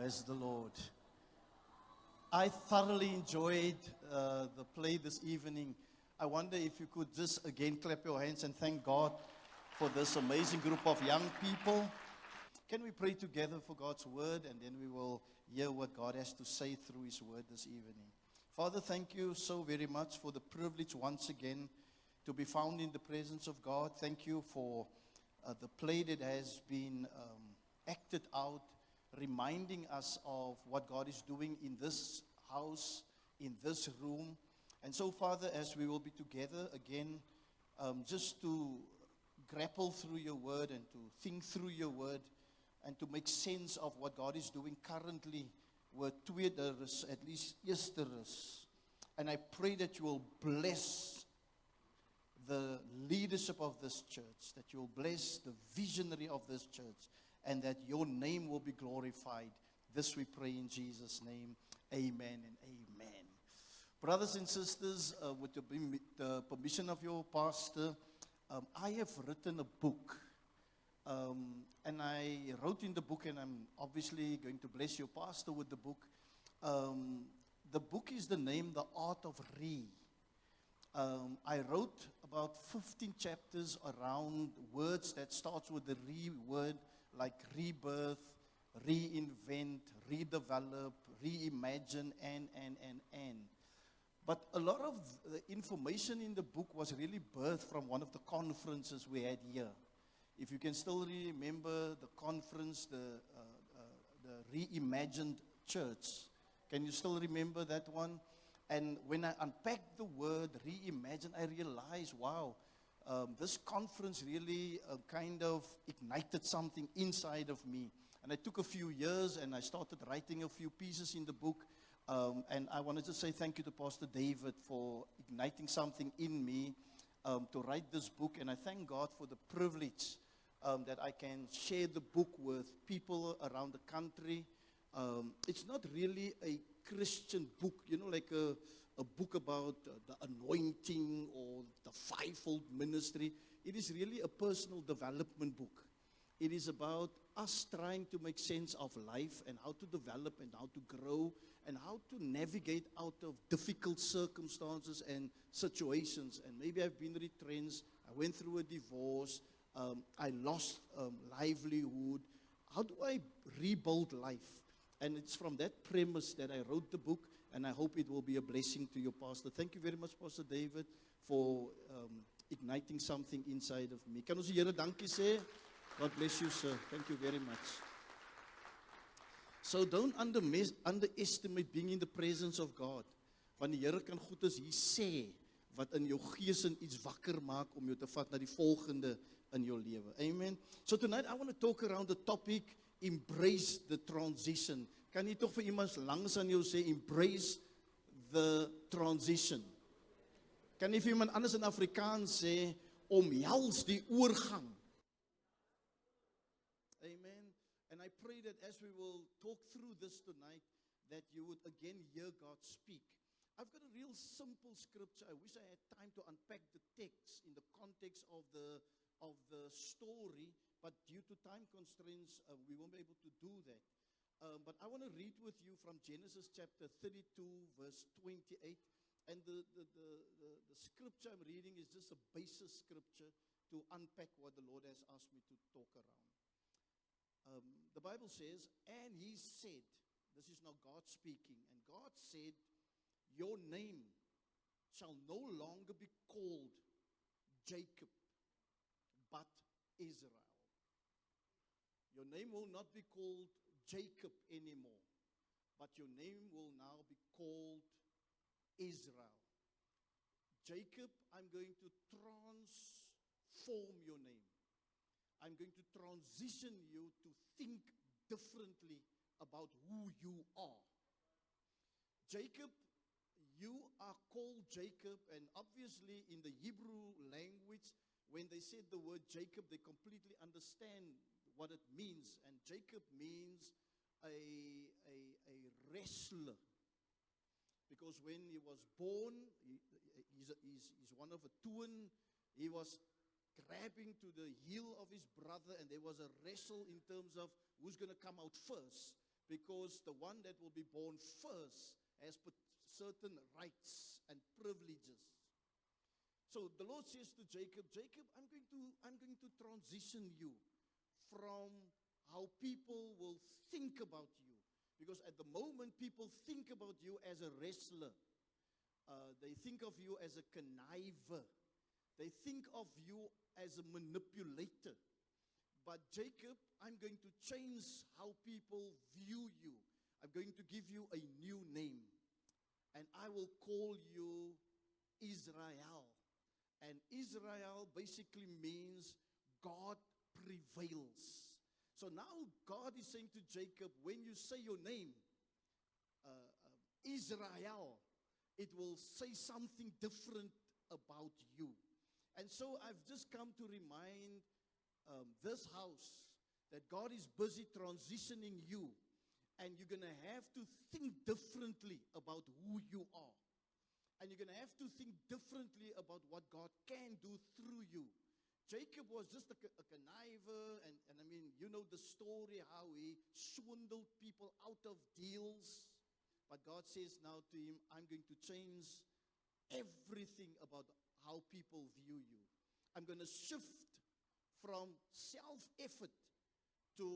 Bless the Lord. I thoroughly enjoyed the play this evening. I wonder if you could just again clap your hands and thank God for this amazing group of young people. Can we pray together for God's word, and then we will hear what God has to say through his word this evening. Father, thank you so very much for the privilege once again to be found in the presence of God. Thank you for the play that has been acted out, reminding us of what God is doing in this house, in this room. And so, Father, as we will be together again, just to grapple through your word and to think through your word and to make sense of what God is doing currently with tweeders, at least yesterdays. And I pray that you will bless the leadership of this church, that you will bless the visionary of this church, and that your name will be glorified. This we pray in Jesus' name. Amen and amen. Brothers and sisters, with the permission of your pastor, I have written a book. And I wrote in the book, and I'm obviously going to bless your pastor with the book. The book is the name, The Art of Re. I wrote about 15 chapters around words that starts with the re word, like rebirth, reinvent, redevelop, reimagine, and. But a lot of the information in the book was really birthed from one of the conferences we had here. If you can still remember the conference, the Reimagined Church. Can you still remember that one? And when I unpacked the word reimagine, I realized, wow, this conference really kind of ignited something inside of me. And I took a few years and I started writing a few pieces in the book. And I wanted to say thank you to Pastor David for igniting something in me to write this book. And I thank God for the privilege that I can share the book with people around the country. It's not really a Christian book, like a book about the anointing or the fivefold ministry. It is really a personal development book. It is about us trying to make sense of life and how to develop and how to grow and how to navigate out of difficult circumstances and situations. And maybe I've been retrenched. I went through a divorce. I lost livelihood. How do I rebuild life? And it's from that premise that I wrote the book, and I hope it will be a blessing to your pastor. Thank you very much, Pastor David, for igniting something inside of me. Kan ons die Here dankie sê? God bless you, sir. Thank you very much. So don't underestimate being in the presence of God. Want die Here kan goed is hier sê wat in jou gees en iets wakker maak om jou te vat na die volgende in jou lewe. Amen. So tonight I want to talk around the topic, embrace the transition. Kan jy tog vir iemand langs aan jou sê, embrace the transition? Kan jy vir iemand anders in Afrikaans sê, omhels die oorgang? Amen. And I pray that as we will talk through this tonight, that you would again hear God speak. I've got a real simple scripture. I wish I had time to unpack the text in the context of the story, but due to time constraints, we won't be able to do that. But I want to read with you from Genesis chapter 32, verse 28. And the scripture I'm reading is just a basic scripture to unpack what the Lord has asked me to talk around. The Bible says, and he said, this is now God speaking, and God said, your name shall no longer be called Jacob, but Israel. Your name will not be called Jacob anymore, but your name will now be called Israel. Jacob, I'm going to transform your name. I'm going to transition you to think differently about who you are. Jacob, you are called Jacob, and obviously in the Hebrew language, when they said the word Jacob, they completely understand what it means. And Jacob means a wrestler. Because when he was born, he's one of a twin. He was grabbing to the heel of his brother, and there was a wrestle in terms of who's going to come out first. because the one that will be born first has put certain rights and privileges. So the Lord says to Jacob, Jacob, I'm going to transition you from how people will think about you. Because at the moment, people think about you as a wrestler. They think of you as a conniver. They think of you as a manipulator. But Jacob, I'm going to change how people view you. I'm going to give you a new name. And I will call you Israel. And Israel basically means God prevails. So now God is saying to Jacob, when you say your name, Israel, it will say something different about you. And so I've just come to remind this house that God is busy transitioning you. And you're going to have to think differently about who you are. And you're going to have to think differently about what God can do through you. Jacob was just a conniver, and I mean, you know the story, how he swindled people out of deals. But God says now to him, I'm going to change everything about how people view you. I'm going to shift from self-effort to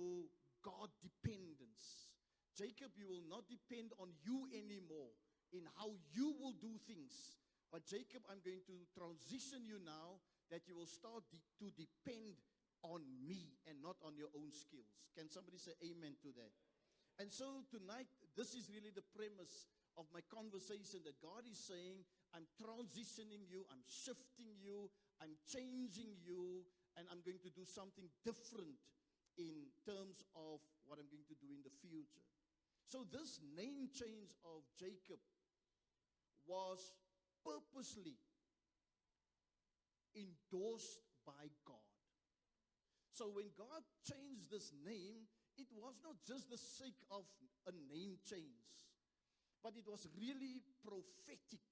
God dependence. Jacob, you will not depend on you anymore in how you will do things. But Jacob, I'm going to transition you now that you will start to depend on me and not on your own skills. Can somebody say amen to that? And so tonight, this is really the premise of my conversation, that God is saying, I'm transitioning you, I'm shifting you, I'm changing you, and I'm going to do something different in terms of what I'm going to do in the future. So this name change of Jacob was purposely endorsed by God. So when God changed this name, it was not just the sake of a name change, but it was really prophetic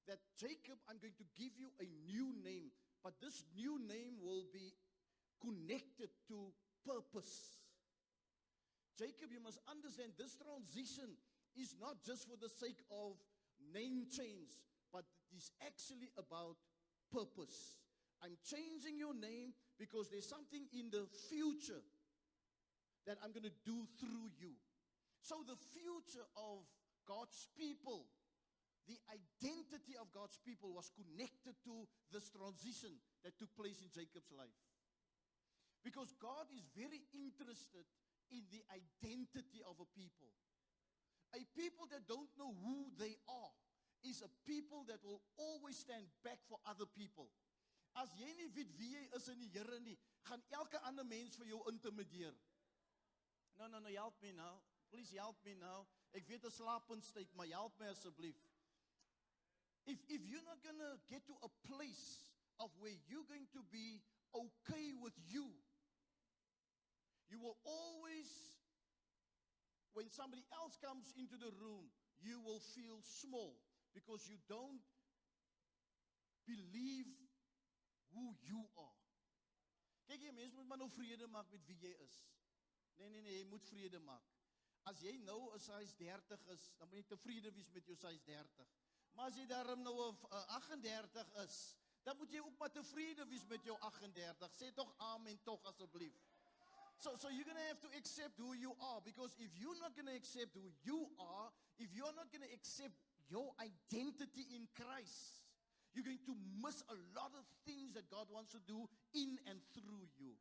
that Jacob, I'm going to give you a new name, but this new name will be connected to purpose. Jacob, you must understand this transition is not just for the sake of name change, but it is actually about purpose. I'm changing your name because there's something in the future that I'm going to do through you. So the future of God's people, the identity of God's people was connected to this transition that took place in Jacob's life. Because God is very interested in the identity of a people. A people that don't know who they are is a people that will always stand back for other people. As jy nie weet wie jy is in die Here nie, gaan elke ander mens vir jou intimideer. No, help me now. Please help me now. Ek weet 'n slaappuntyd, maar help my asseblief. If you're not going to get to a place of where you're going to be okay with you, you will always, when somebody else comes into the room, you will feel small because you don't believe who you are. Kyk, jy mens moet maar nou vrede maak met wie jy is. Nee, jy moet vrede maak. As jy nou 'n size 30 is, dan moet jy tevrede wees met jou size 30. Maar as jy daarom nou 'n 38 is, dan moet jy ook maar tevrede wees met jou 38. Sê tog amen tog asseblief. So you're going to have to accept who you are, because if you're not going to accept who you are, if you're not going to accept your identity in Christ, you're going to miss a lot of things that God wants to do in and through you.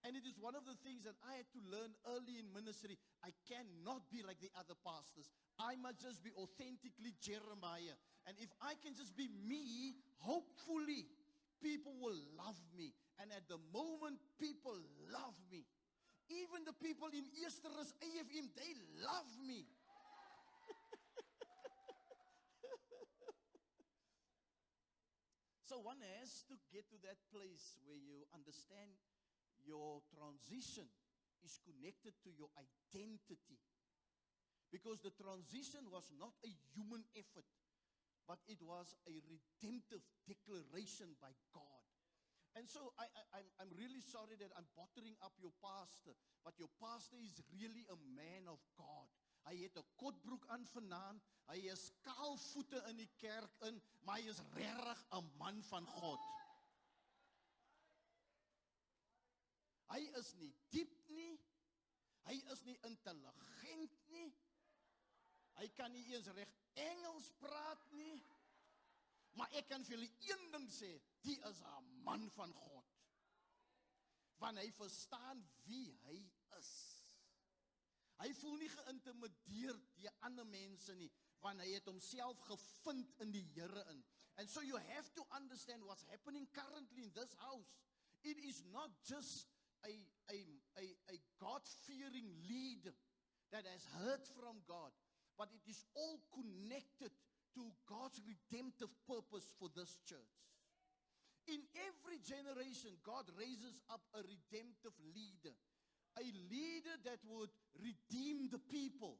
And it is one of the things that I had to learn early in ministry. I cannot be like the other pastors. I must just be authentically Jeremiah. And if I can just be me, hopefully people will love me. And at the moment people love me, even the people in Easterus AFM, they love me. So one has to get to that place where you understand your transition is connected to your identity. Because the transition was not a human effort, but it was a redemptive declaration by God. And so I'm really sorry that I'm bottering up your pastor, but your pastor is really a man of God. het 'n kotbroek aan vanaand, hy is kaalvoete in die kerk in, maar hy is regtig 'n man van God. Hy is nie diep nie, hy is nie intelligent nie, hy kan nie eens reg Engels praat nie, maar ek kan vir julle een ding sê, die is 'n man van God. Want hy verstaan wie hy is. Hy voel nie geïntimideer deur ander mense nie, want hy het homself gevind in die Here in. And so you have to understand what's happening currently in this house. It is not just a God-fearing leader that has heard from God, but it is all connected to God's redemptive purpose for this church. In every generation, God raises up a redemptive leader. A leader that would redeem the people.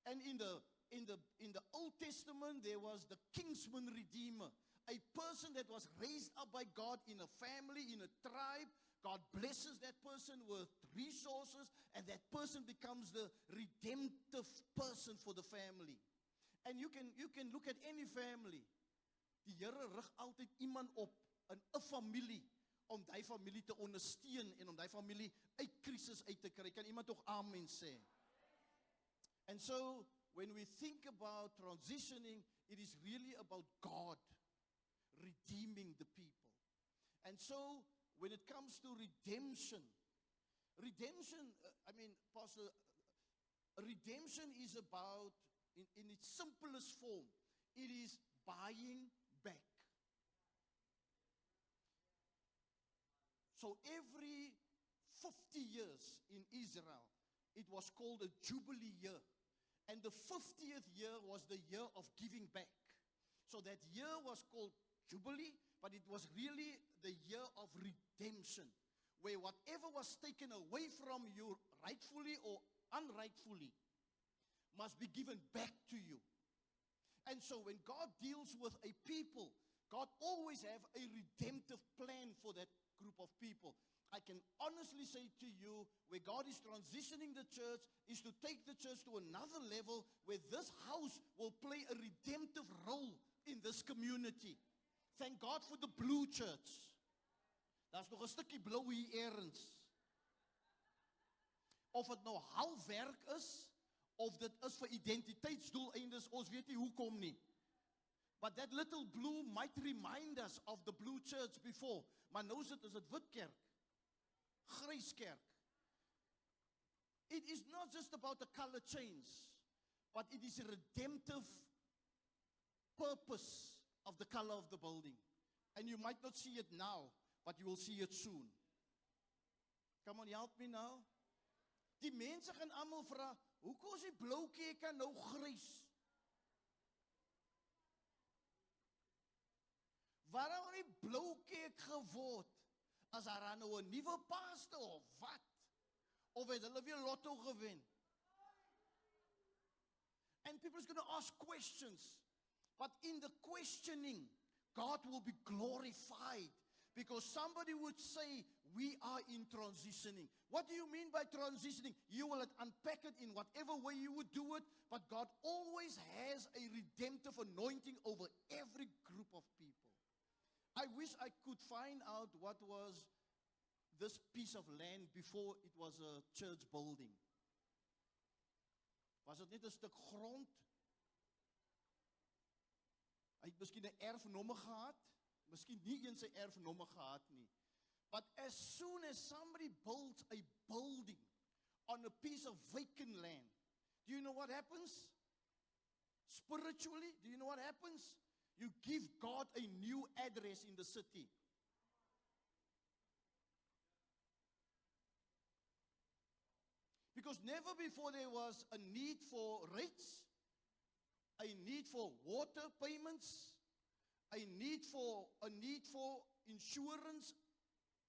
And in the Old Testament, there was the kinsman redeemer. A person that was raised up by God in a family, in a tribe. God blesses that person with resources, and that person becomes the redemptive person for the family. And you can look at any family. Die Here rig altyd iemand op in 'n familie om daai familie te ondersteun en om daai familie uit krisis uit te kry. Kan iemand tog amen sê? And so when we think about transitioning, it is really about God redeeming the people. And so when it comes to redemption, Pastor, redemption is about, in its simplest form, it is buying back. So every 50 years in Israel, it was called a Jubilee year. And the 50th year was the year of giving back. So that year was called Jubilee, but it was really the year of redemption, where whatever was taken away from you, rightfully or unrightfully, must be given back to you. And so when God deals with a people, God always have a redemptive plan for that group of people. I can honestly say to you, where God is transitioning the church, is to take the church to another level where this house will play a redemptive role in this community. Thank God for the blue church. Daar's nog 'n stukkie blou hier eers. Of dit nou halfwerk is, of dit is vir identiteitsdoeleindes, ons weet nie hoekom nie. But that little blue might remind us of the blue church before. Maar nou is dit wit kerk. Grys kerk. It is not just about the color change, but it is a redemptive purpose of the color of the building. And you might not see it now, but you will see it soon. Come on, help me now. Die mense gaan almal vra, hoekom is die blou kerk nou grys? Waarom het die blou kerk geword? As daar nou 'n nuwe pastor of wat? Of het hulle weer lotto gewen? And people is going to ask questions. But in the questioning, God will be glorified. Because somebody would say, we are in transitioning. What do you mean by transitioning? You will unpack it in whatever way you would do it. But God always has a redemptive anointing over every group of people. I wish I could find out what was this piece of land before it was a church building. Was dit net 'n stuk grond? Hy het miskien 'n erfnommer gehad, miskien nie eens 'n erfnommer gehad nie. But as soon as somebody builds a building on a piece of vacant land, do you know what happens? Spiritually, do you know what happens? You give God a new address in the city. Because never before there was a need for rates, a need for water payments, a need for insurance,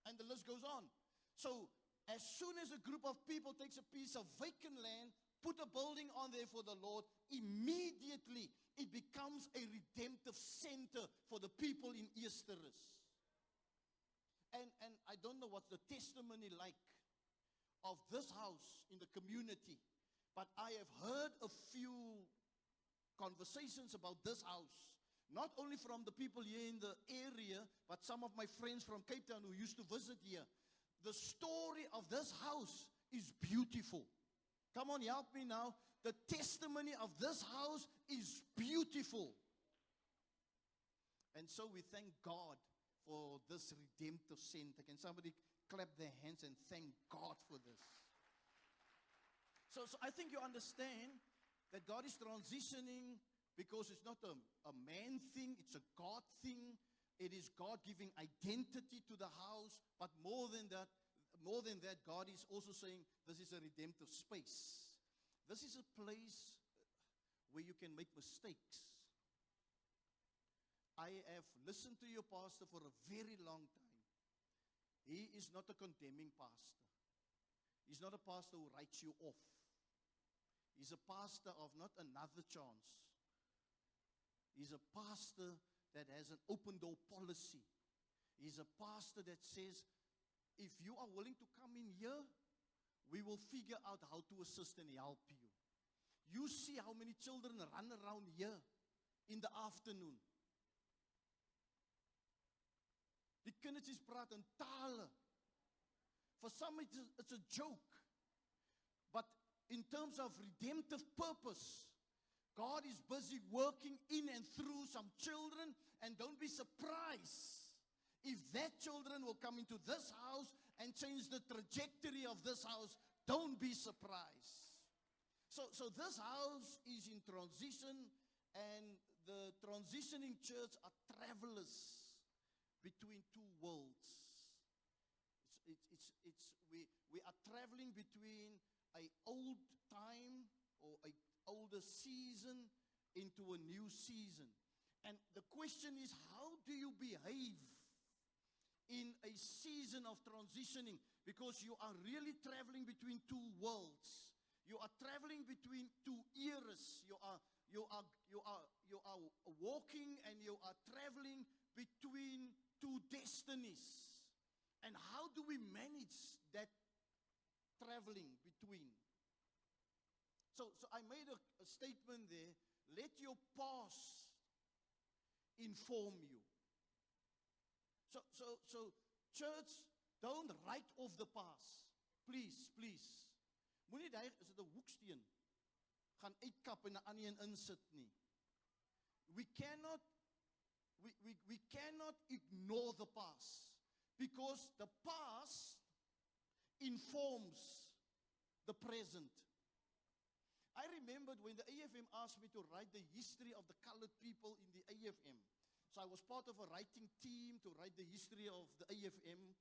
and the list goes on. So as soon as a group of people takes a piece of vacant land, put a building on there for the Lord, immediately it becomes a redemptive center for the people in Easterus. And I don't know what's the testimony like of this house in the community, but I have heard a few conversations about this house. Not only from the people here in the area, but some of my friends from Cape Town who used to visit here. The story of this house is beautiful. Come on, help me now. The testimony of this house is beautiful. And so we thank God for this redemptive center. Can somebody clap their hands and thank God for this? So I think you understand that God is transitioning because it's not a man thing, it's a God thing. It is God giving identity to the house, but more than that, God is also saying this is a redemptive space. This is a place where you can make mistakes. I have listened to your pastor for a very long time. He is not a condemning pastor. He's not a pastor who writes you off. He's a pastor of not another chance. He's a pastor that has an open door policy. He's a pastor that says, if you are willing to come in here, we will figure out how to assist and help you. You see how many children run around here in the afternoon. Die kindertjies praat in tale. For some it's a joke. But in terms of redemptive purpose, God is busy working in and through some children, and don't be surprised if that children will come into this house and change the trajectory of this house. Don't be surprised. So this house is in transition, and the transitioning church are travelers between two worlds. We are traveling between an old time or an older season into a new season. And the question is, how do you behave in a season of transitioning? Because you are really traveling between two worlds. You are traveling between two eras. You are walking and you are traveling between two destinies. And how do we manage that traveling between? So I made a statement there. Let your past inform you. So church, don't write off the past. Please. Moenie daai is dit 'n hoeksteen gaan uitkap en 'n ander een insit nie. We cannot ignore the past, because the past informs the present. I remembered when the AFM asked me to write the history of the colored people in the AFM. So I was part of a writing team to write the history of the AFM,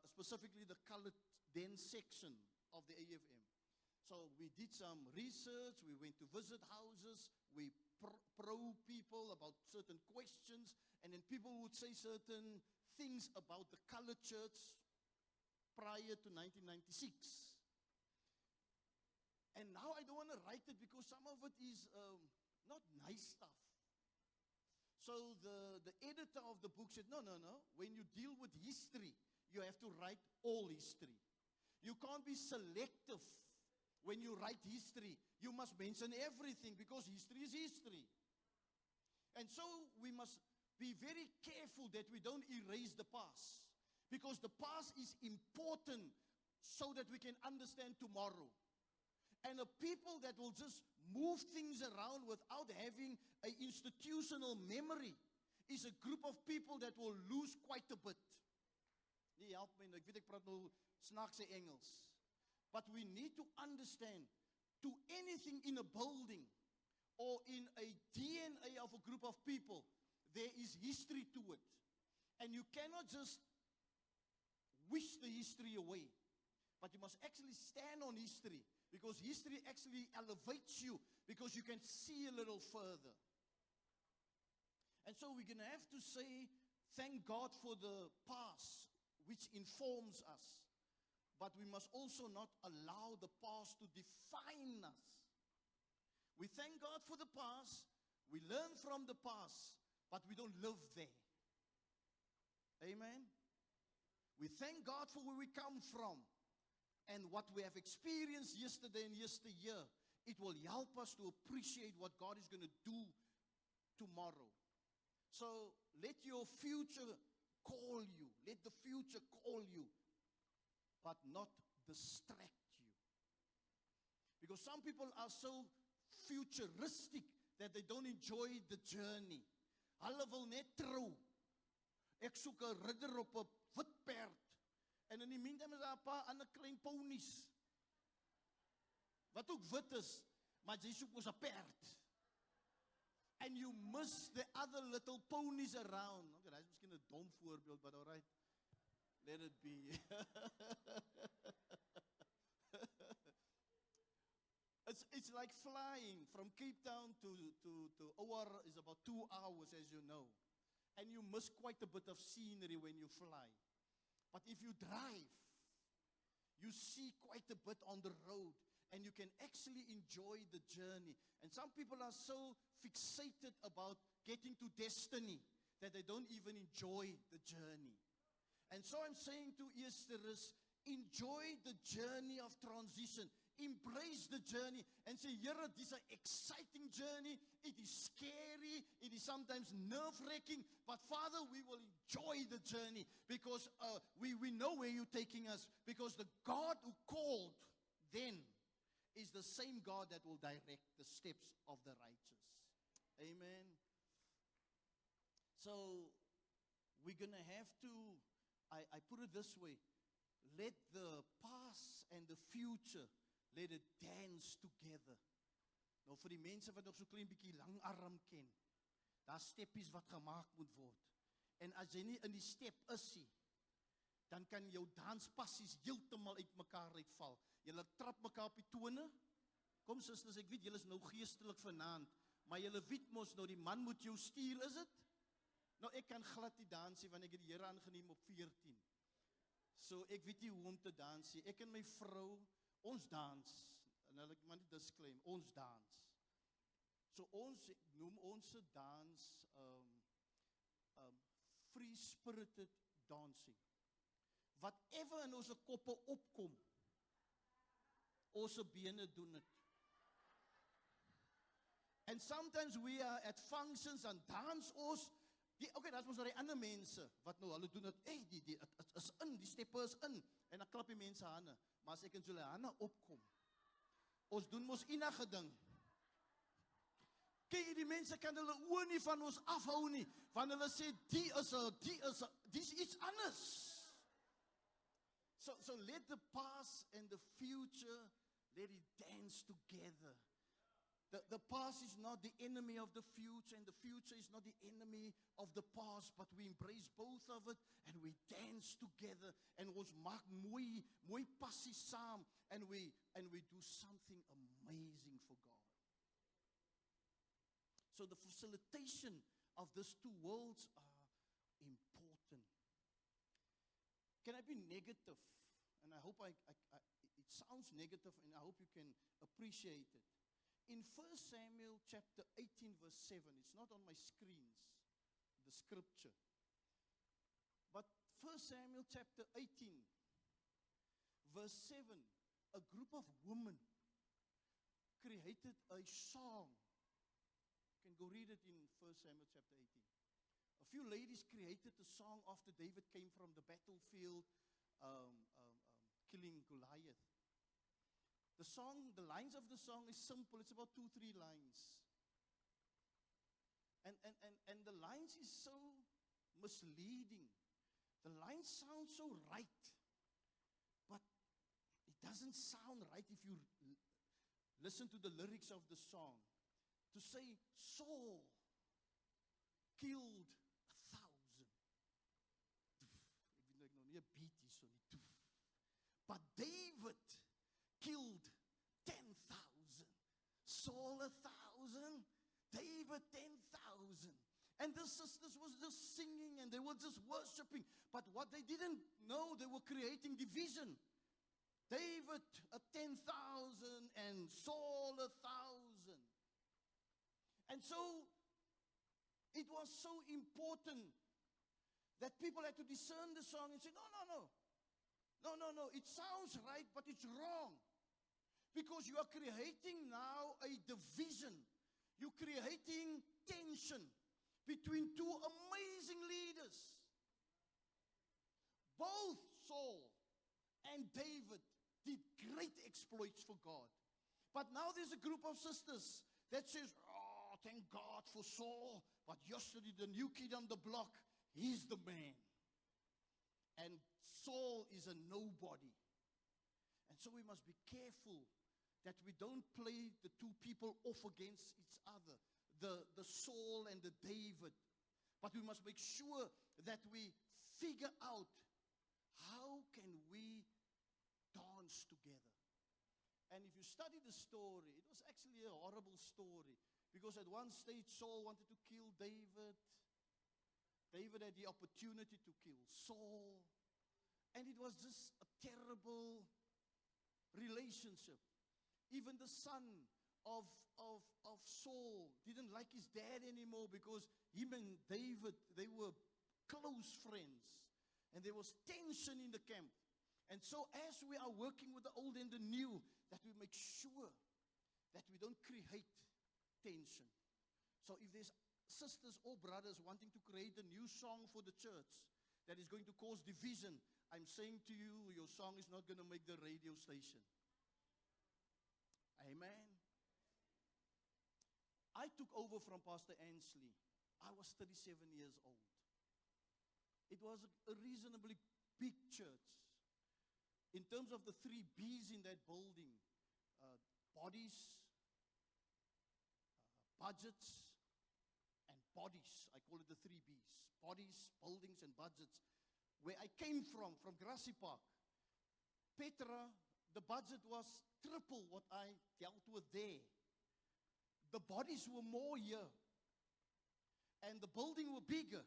specifically the colored then section of the AFM. So we did some research, we went to visit houses, we probe people about certain questions, and then people would say certain things about the colored church prior to 1996. And now I don't want to write it because some of it is not nice stuff. So the editor of the book said, no. When you deal with history, you have to write all history. You can't be selective when you write history. You must mention everything because history is history. And so we must be very careful that we don't erase the past, because the past is important so that we can understand tomorrow. And a people that will just move things around without having an institutional memory is a group of people that will lose quite a bit. Nee, help my nou. Ek weet ek praat nou snaakse Engels. But we need to understand, to anything in a building or in a DNA of a group of people, there is history to it. And you cannot just wish the history away. But you must actually stand on history. Because history actually elevates you, because you can see a little further. And so we're going to have to say, thank God for the past, which informs us. But we must also not allow the past to define us. We thank God for the past, we learn from the past, but we don't live there. Amen? We thank God for where we come from. And what we have experienced yesterday and yesteryear it will help us to appreciate what God is going to do tomorrow. So let your future call you. Let the future call you, but not distract you. Because some people are so futuristic that they don't enjoy the journey. Hulle wil net trou. Ek soek 'n ridder op 'n wit perd. En in die meantime is daar 'n paar ander klein ponies. Wat ook wit is, maar jy soek mos 'n perd. And you miss the other little ponies around. Okay, that's miskien 'n dom voorbeeld, but all right. Let it be. It's like flying from Cape Town to OR is about 2 hours, as you know. And you miss quite a bit of scenery when you fly. But if you drive, you see quite a bit on the road. And you can actually enjoy the journey. And some people are so fixated about getting to destiny that they don't even enjoy the journey. And so I'm saying to Easterers, enjoy the journey of transition. Embrace the journey and say, Here, this is an exciting journey. It is scary. It is sometimes nerve-wracking. But Father, we will enjoy the journey because we know where you're taking us. Because the God who called then is the same God that will direct the steps of the righteous. Amen. So we're going to have to, I put it this way, let the past and the future, let it dance together. Nou vir die mense wat nog so klein bietjie lang arm ken, daar steppies wat gemaak moet word. En as jy nie in die step is nie, dan kan jou danspassies heeltemal uitmekaar uitval. Julle trap mekaar op die tone. Kom susters, ek weet julle is nou geestelik vanaand, maar julle weet mos nou die man moet jou stuur, is dit? Nou ek kan glad nie dansie want ek het die Here aangeneem op 14. So ek weet nie hoe om te dansie. Ek en my vrou, ons dans. En hulle maar nie disclaim, ons dans. So ons noem ons dans free spirited dancing. Whatever in ons koppe opkom, ons bene doen het. And sometimes we are at functions and dance ons. Okay, dat was nou die ander mense wat nou hulle doen het. Hey, die is in, die steppe is in. En dan klap die mense hande. Maar as ek in julle hande opkom, ons doen mos enige ding. Kyk, die mense kan hulle oë nie van ons afhou nie, want hulle sê die is iets anders. So let the past and the future, let it dance together. The past is not the enemy of the future, and the future is not the enemy of the past, but we embrace both of it, and we dance together, and ons maak mooi passie saam, and we do something amazing for God. So the facilitation of these two worlds are important. Can I be negative? And I hope it sounds negative, and I hope you can appreciate it. In 1 Samuel chapter 18 verse 7, it's not on my screens, the scripture. But 1 Samuel chapter 18 verse 7, a group of women created a song. You can go read it in 1 Samuel chapter 18. A few ladies created a song after David came from the battlefield, killing Goliath. The lines of the song is simple. It's about 2-3 lines. And the lines is so misleading. The lines sound so right, but it doesn't sound right if you listen to the lyrics of the song. To say, Saul killed 1,000. Ek weet nou nie 'n beat hier so nie. But David killed 10,000. Saul 1,000. David 10,000. And this was just singing and they were just worshiping. But what they didn't know, they were creating division. David 10,000 and Saul 1,000. And so it was so important that people had to discern the song and say, no. It sounds right, but it's wrong. Because you are creating now a division. You're creating tension between two amazing leaders. Both Saul and David did great exploits for God. But now there's a group of sisters that says, oh, thank God for Saul, but yesterday the new kid on the block, he's the man. And Saul is a nobody. And so we must be careful that we don't play the two people off against each other, the Saul and the David. But we must make sure that we figure out how can we dance together. And if you study the story, it was actually a horrible story. Because at one stage, Saul wanted to kill David. David had the opportunity to kill Saul. And it was just a terrible relationship. Even the son of Saul didn't like his dad anymore because him and David, they were close friends. And there was tension in the camp. And so as we are working with the old and the new, that we make sure that we don't create tension. So if there's sisters or brothers wanting to create a new song for the church that is going to cause division, I'm saying to you, your song is not going to make the radio station. Amen. I took over from Pastor Ansley. I was 37 years old. It was a reasonably big church. In terms of the 3 B's in that building, bodies, budgets, and bodies. I call it the 3 B's. Bodies, buildings, and budgets. Where I came from Grassy Park, Petra, the budget was triple what I dealt with there. The bodies were more here. And the building were bigger.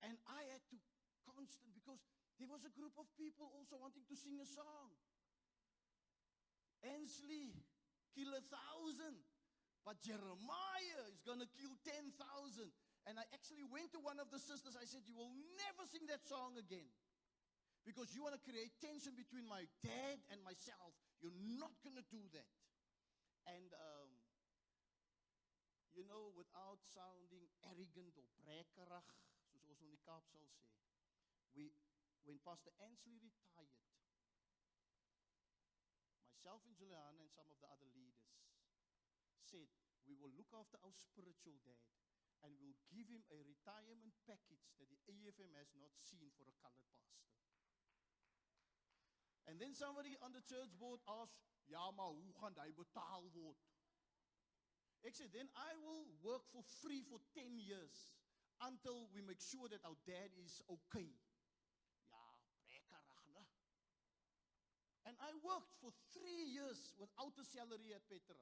And I had to because there was a group of people also wanting to sing a song. Ansley, kill 1,000. But Jeremiah is going to kill 10,000. And I actually went to one of the sisters. I said, you will never sing that song again. Because you want to create tension between my dad and myself. You're not going to do that. And, you know, without sounding arrogant or braggerig, soos ons in die Kaap sal sê, when Pastor Ansley retired, myself and Juliana and some of the other leaders said, we will look after our spiritual dad and we'll give him a retirement package that the AFM has not seen for a colored pastor. And then somebody on the church board asked, ja, maar hoe gaan hy betaal word? Ek said, then I will work for free for 10 years until we make sure that our dad is okay. Ja, brekkerig, ne? And I worked for 3 years without a salary at Petra.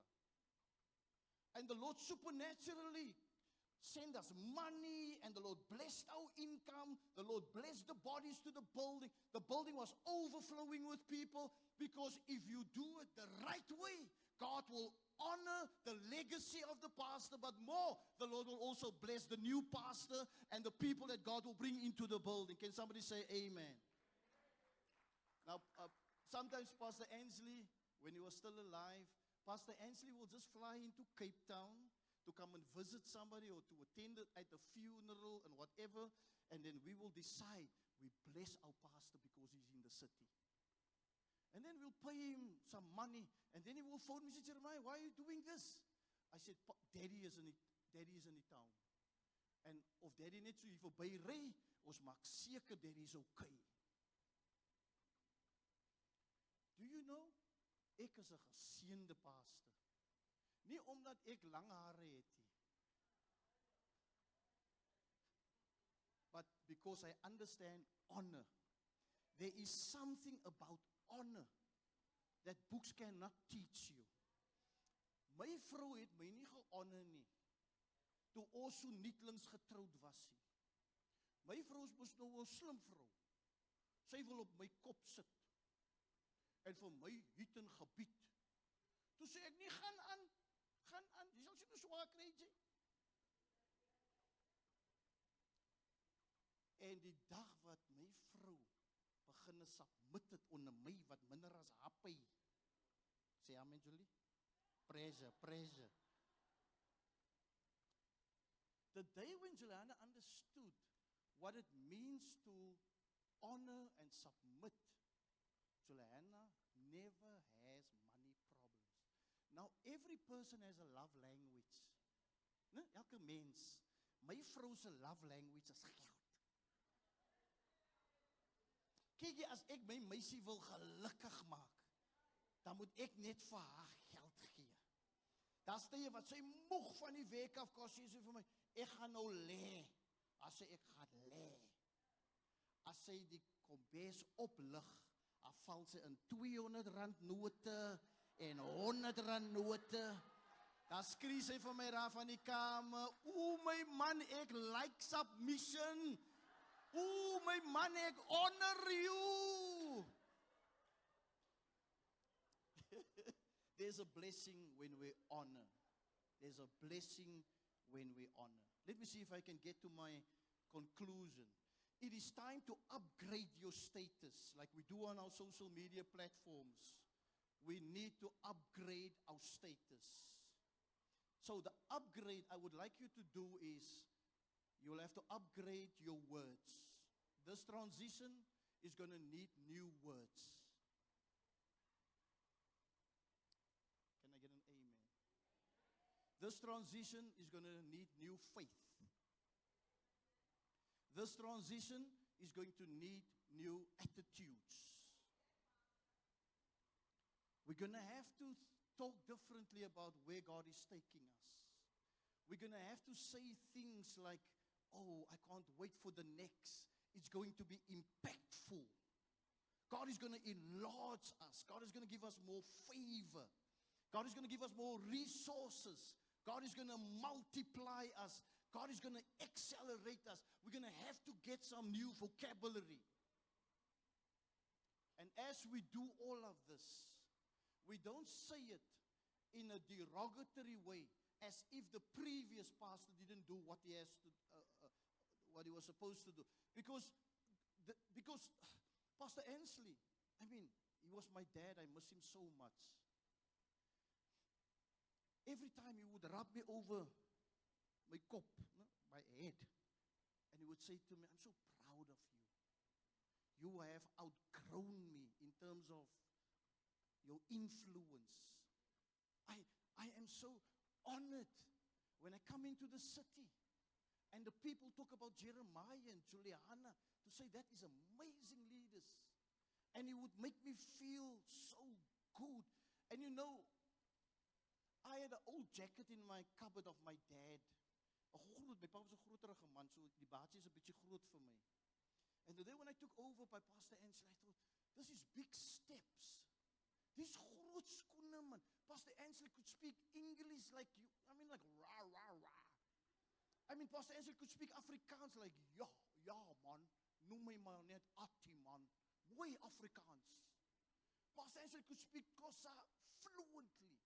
And the Lord supernaturally sent us money, and the Lord blessed our income. The Lord blessed the bodies to the building. The building was overflowing with people, because if you do it the right way, God will honor the legacy of the pastor, but more, the Lord will also bless the new pastor and the people that God will bring into the building. Can somebody say amen? Now, sometimes Pastor Ansley, when he was still alive, Pastor Ansley will just fly into Cape Town to come and visit somebody or to attend at a funeral and whatever, and then we will decide we bless our pastor because he's in the city. And then we'll pay him some money, and then he will phone me and say, Jeremiah, why are you doing this? I said, Daddy is in the town. And of Daddy net so hier verby ry, ons maak seker Daddy is okay. Do you know, ek is 'n geseënde pastor. Nie omdat ek lang hare het nie. But because I understand honor. There is something about honor that books cannot teach you. My vrou het my nie gehonor nie toe ons so nietlings getroud was nie. My vrou is nou 'n slim vrou. Sy wil op my kop sit en vir my hiet en gebied. Toe sê ek nie, gaan aan, jy sal sien hoe swaar kry jy. En die dag wat my vrou begin submit het onder my wat minder as happy, sê Say amen, Julie. Pressure. The day when Juliana understood what it means to honor and submit, Juliana never has money problems. Now, every person has a love language. Ne? Elke mens. My vrou se love language is geld. Kyk jy, as ek my meisie wil gelukkig maak, dan moet ek net vir haar geld gee. Dan sê jy wat, sy moeg van die werk af, kos sy sê vir my, ek gaan nou lê. As sy ek gaan lê. As sy die kombes oplig, dan val sy in R200 note en R100 note. Dan skree sy vir my raaf van die kamer, my man, ek like submission. My man, ek honor you. There's a blessing when we honor. There's a blessing when we honor. Let me see if I can get to my conclusion. It is time to upgrade your status like we do on our social media platforms. We need to upgrade our status. So the upgrade I would like you to do is you will have to upgrade your words. This transition is going to need new words. Can I get an amen? This transition is going to need new faith. This transition is going to need new attitudes. We're going to have to talk differently about where God is taking us. We're going to have to say things like, I can't wait for the next. It's going to be impactful. God is going to enlarge us. God is going to give us more favor. God is going to give us more resources. God is going to multiply us. God is going to accelerate us. We're going to have to get some new vocabulary. And as we do all of this, we don't say it in a derogatory way, as if the previous pastor didn't do what he has to, what he was supposed to do. Because Pastor Ansley, he was my dad. I miss him so much. Every time he would rub me over my kop, my head, and he would say to me, I'm so proud of you. You have outgrown me in terms of your influence. I am so honored when I come into the city and the people talk about Jeremiah and Juliana to say that is amazing leaders. And it would make me feel so good. And you know, I had an old jacket in my cupboard of my dad. My pa was 'n groterige man, so die baadjie is 'n bietjie groot vir my. And the day when I took over by Pastor Ansley, I thought, this is big steps. These groot skoene, man. Pastor Ansley could speak English like you. Like rah, rah, rah. Pastor Ansley could speak Afrikaans like, ja, man. Noem my maar net Atti, man. Mooi Afrikaans. Pastor Ansley could speak Xhosa fluently.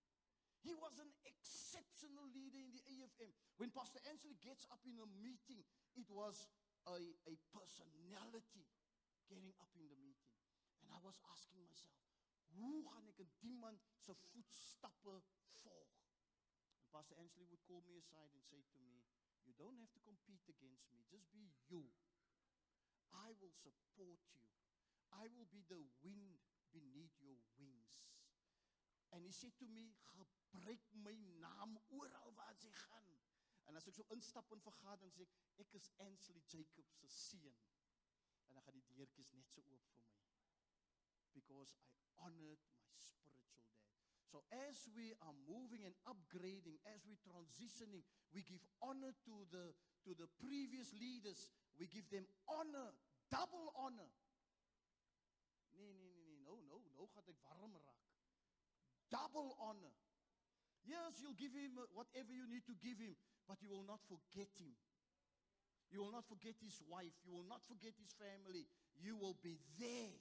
He was an exceptional leader in the AFM. When Pastor Ansley gets up in a meeting, it was a personality getting up in the meeting. And I was asking myself, hoe gaan ek in die man se voetstappe volg? And Pastor Ansley would call me aside and say to me, you don't have to compete against me. Just be you. I will support you. I will be the wind beneath your wings. And he said to me, gebruik my naam oral waar jy gaan. En as ek so instap in vergadering sê ek is Ansley Jacobs se seun. En dan gaan die deurtjies net so oop vir my. Because I honored my spiritual dad. So as we are moving and upgrading, as we're transitioning, we give honor to the previous leaders. We give them honor, double honor. Nee, nou gaan ek warm raak. Double honor. Yes, you'll give him whatever you need to give him, but you will not forget him. You will not forget his wife. You will not forget his family. You will be there.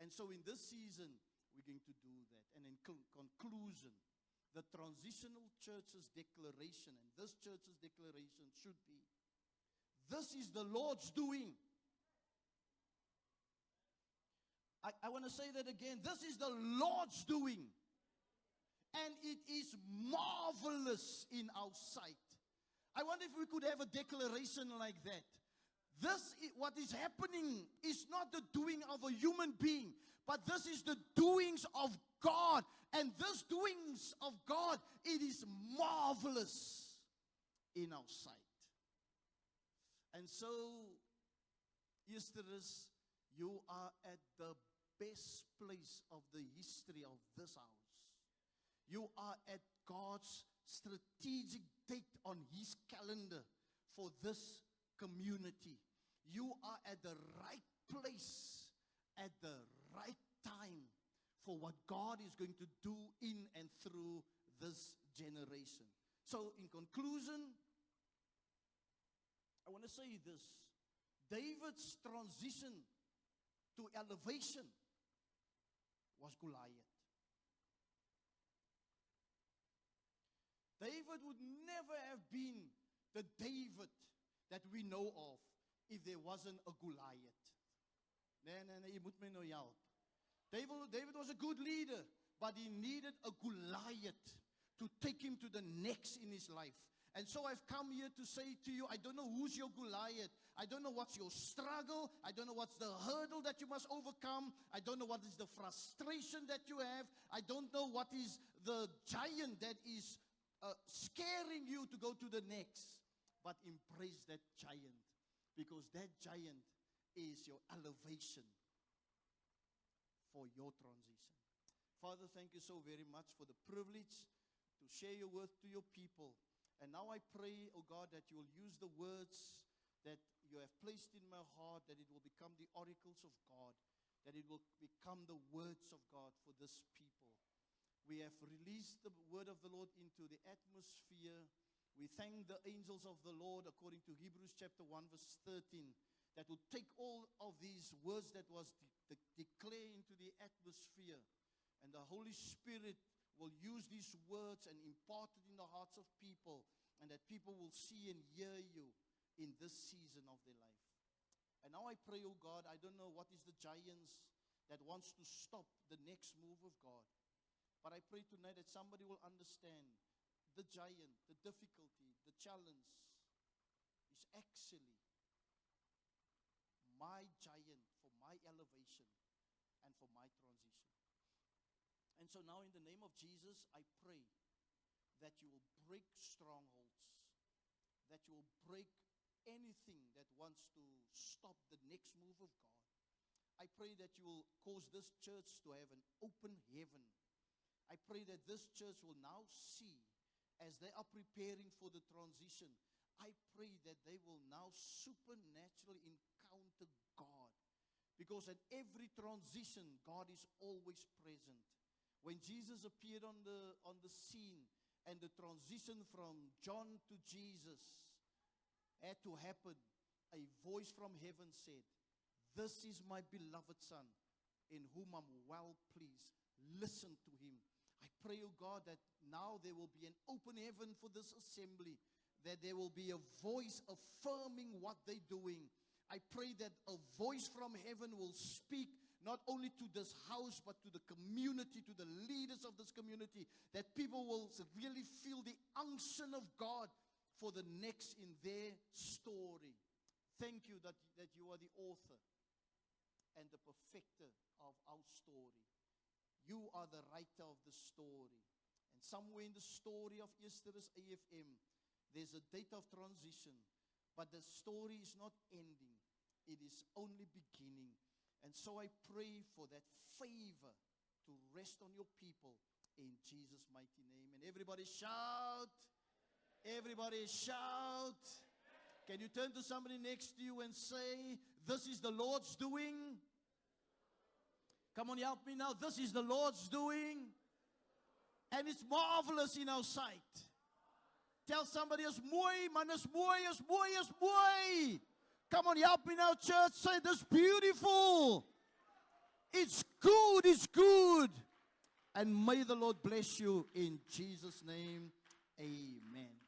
And so in this season, we're going to do that. And in conclusion, the transitional church's declaration, and this church's declaration should be, this is the Lord's doing. I want to say that again. This is the Lord's doing. and it is marvelous in our sight. I wonder if we could have a declaration like that. What is happening is not the doing of a human being, but this is the doings of God. And this doings of God, it is marvelous in our sight. And so, Easterers, you are at the best place of the history of this house. You are at God's strategic date on His calendar for this community. You are at the right place at the right time for what God is going to do in and through this generation. So, in conclusion, I want to say this. David's transition to elevation was Goliath. David would never have been the David that we know of if there wasn't a Goliath. Nee, jy moet my nou help. David was a good leader, but he needed a Goliath to take him to the next in his life. And so I've come here to say to you, I don't know who's your Goliath. I don't know what's your struggle. I don't know what's the hurdle that you must overcome. I don't know what is the frustration that you have. I don't know what is the giant that is scaring you to go to the next. But embrace that giant, because that giant is your elevation for your transition. Father, thank you so very much for the privilege to share your word to your people. And now I pray, oh God, that you will use the words that you have placed in my heart, that it will become the oracles of God, that it will become the words of God for this people. We have released the word of the Lord into the atmosphere. We thank the angels of the Lord, according to Hebrews chapter 1, verse 13, that will take all of these words that was declared into the atmosphere. And the Holy Spirit will use these words and impart it in the hearts of people, and that people will see and hear you in this season of their life. And now I pray, oh God, I don't know what is the giants that wants to stop the next move of God. But I pray tonight that somebody will understand the giant, the difficulty, the challenge is actually my giant for my elevation and for my transition. And so now in the name of Jesus, I pray that you will break strongholds, that you will break anything that wants to stop the next move of God. I pray that you will cause this church to have an open heaven. I pray that this church will now see, as they are preparing for the transition, I pray that they will now supernaturally encounter God. Because at every transition, God is always present. When Jesus appeared on the scene and the transition from John to Jesus had to happen, a voice from heaven said, "This is my beloved Son, in whom I'm well pleased. Listen to him." I pray, oh God, that now there will be an open heaven for this assembly, that there will be a voice affirming what they're doing. I pray that a voice from heaven will speak not only to this house, but to the community, to the leaders of this community, that people will really feel the unction of God for the next in their story. Thank you that you are the author and the perfecter of our story. You are the writer of the story. And somewhere in the story of Easter's AFM, there's a date of transition. But the story is not ending. It is only beginning. And so I pray for that favor to rest on your people in Jesus' mighty name. And everybody shout. Everybody shout. Can you turn to somebody next to you and say, "This is the Lord's doing"? Come on, help me now. This is the Lord's doing. And it's marvelous in our sight. Tell somebody, "Is mooi, man, is mooi, is mooi, is mooi." Come on, help me now, church. Say, "This beautiful. It's good, it's good." And may the Lord bless you in Jesus' name. Amen.